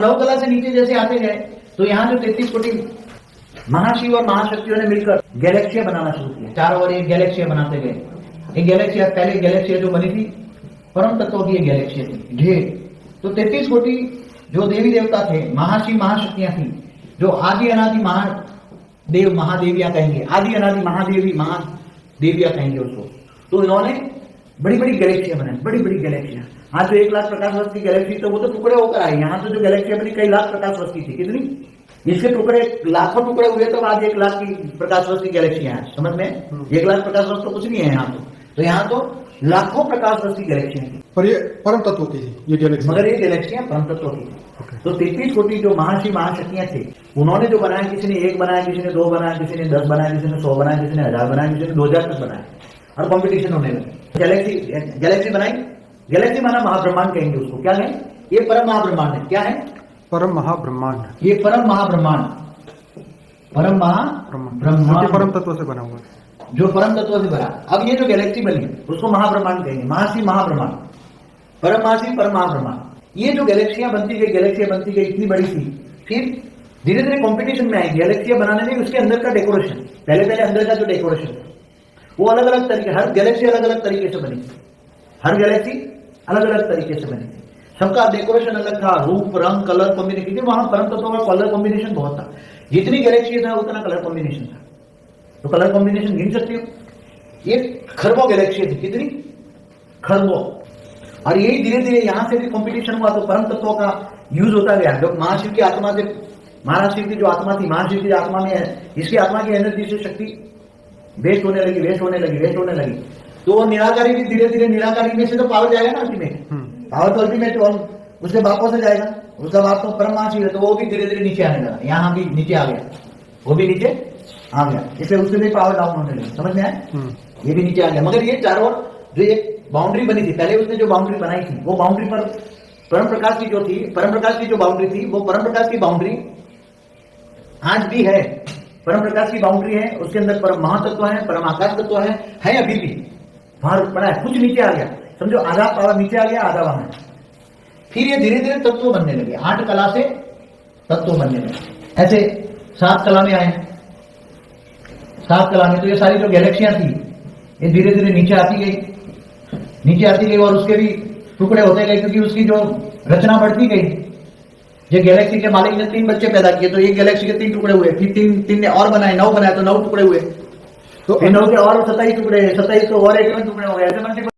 नवकला से नीचे जैसे आते गए तो यहाँ जो 33 कोटि महाशिव और महाशक्तियों ने मिलकर गैलेक्सियां बनाना शुरू किया। चारों ओर एक गैलेक्सियां बनाते गए। एक गैलेक्सिया, पहले गैलेक्सिया जो बनी थी परम तत्वों की एक गैलेक्सिया थी ढेर। तो 33 कोटि जो देवी देवता थे, महाशिव महाशक्तियां थी, जो आदि अनादि महादेव महादेवियां कहेंगे, आदि अनादि महादेवी महादेवियां कहेंगे उसको। तो इन्होंने बड़ी बड़ी गैलेक्सियां बनाई, बड़ी बड़ी गैलेक्सियां। आज जो 1 लाख प्रकाश वर्ष की गैलेक्सी तो वो तो टुकड़े होकर आई। यहाँ तो जो गैलेक्सी बनी कई लाख प्रकाश वर्ष की थी। कितनी? इसके टुकड़े लाखों टुकड़े हुए तो आज 1 लाख की प्रकाश वर्ष की गैलेक्सी है। समझ में? 1 लाख प्रकाश वर्ष तो कुछ नहीं है यहाँ तो यहाँ तो लाखों प्रकाश वर्ष की गैलेक्सियां थी। पर ये परम तत्व की थी ये गैलेक्सी, मगर ये गैलेक्सियां परम तत्वों की। तो 33 कोटि जो महाशिव महाशक्तियां थे, उन्होंने जो बनाया, किसी ने 1 बनाया, किसी ने 2 बनाया, किसी ने 10 बनाया, किसी ने 100 बनाया, किसी ने 1000 बनाया, किसी ने 2000 तक बनाया और कॉम्पिटिशन होने लगे। गैलेक्सी बनाई। गैलेक्सी माना महाब्रह्मांड कहेंगे उसको। क्या है? ये परम महाब्रह्मांड है। क्या है? परम महाब्रह्मांड। ये परम महाब्रह्मांड, परम महाब्रह्मांड परम तत्व से बना हुआ है, जो परम तत्व से बना। अब ये जो गैलेक्सी बनी उसको महाब्रह्मांड कहेंगे। महाशिव महाब्रह्मांड, परम महाशिव परम महाब्रह्मांड। ये जो गैलेक्सियां बनती गई इतनी बड़ी थी। फिर धीरे धीरे कॉम्पिटिशन में आई गैलेक्सियां बनाने में। उसके अंदर का डेकोरेशन, पहले अंदर का जो डेकोरेशन वो अलग अलग तरीके, हर गैलेक्सी अलग अलग तरीके से बनी। हर गैलेक्सी अलग अलग तरीके से बनी। सबका डेकोरेशन अलग था, रूप रंग कलर कॉम्बिनेशन। वहां परम तत्वों का कलर कॉम्बिनेशन बहुत था। जितनी गैलेक्सी था उतना कलर कॉम्बिनेशन था। तो कलर कॉम्बिनेशन गिन सकते हो। ये खरबों गैलेक्सी थी। कितनी? खरबों। और यही धीरे धीरे यहां से भी कंपटीशन हुआ तो परम तत्वों का यूज होता गया। जब महाशिव की आत्मा से, महाशिव की जो आत्मा थी, महाशिव की आत्मा में इसकी आत्मा की एनर्जी से शक्ति वेस्ट होने लगी। तो वो निराकारी भी धीरे धीरे, निराकारी में से तो पावर जाएगा ना अल्टीमेट। पावर तो अल्टीमेट उसके बापों से जाएगा। उसका बाप तो परम महाशिव है, तो वो भी धीरे धीरे नीचे आने लगा। यहाँ भी नीचे आ गया, वो भी नीचे आ गया। इसलिए उससे भी पावर डाउन होने लगी। समझ में आया? ये भी नीचे आ गया। मगर ये चारों ओर जो एक बाउंड्री बनी थी, पहले उसने जो बाउंड्री बनाई थी, वो बाउंड्री पर परम प्रकाश की जो थी, परम प्रकाश की जो बाउंड्री थी, वो परम प्रकाश की बाउंड्री आज भी है। परम प्रकाश की बाउंड्री है, उसके अंदर परम महातत्व है, परम आकाश तत्व है अभी भी। वहां पड़ा है, कुछ नीचे आ गया। समझो आधा पावर नीचे आ गया, आधा वहां है। फिर ये धीरे धीरे तत्व बनने लगे। 8 कला से तत्व बनने लगे। ऐसे 7 कला में आए। 7 कला में तो ये सारी जो गैलेक्सियां थी ये धीरे धीरे नीचे आती गई और उसके भी टुकड़े होते गए, क्योंकि उसकी जो रचना बढ़ती गई। ये गैलेक्सी के मालिक ने 3 बच्चे पैदा किए, तो एक गैलेक्सी के 3 टुकड़े हुए। फिर 3 ने और बनाए, 9 बनाए तो 9 टुकड़े हुए। तो 9 के और 27 टुकड़े, 27 तो और 51 टुकड़े हो गए। ऐसे मल्टीपल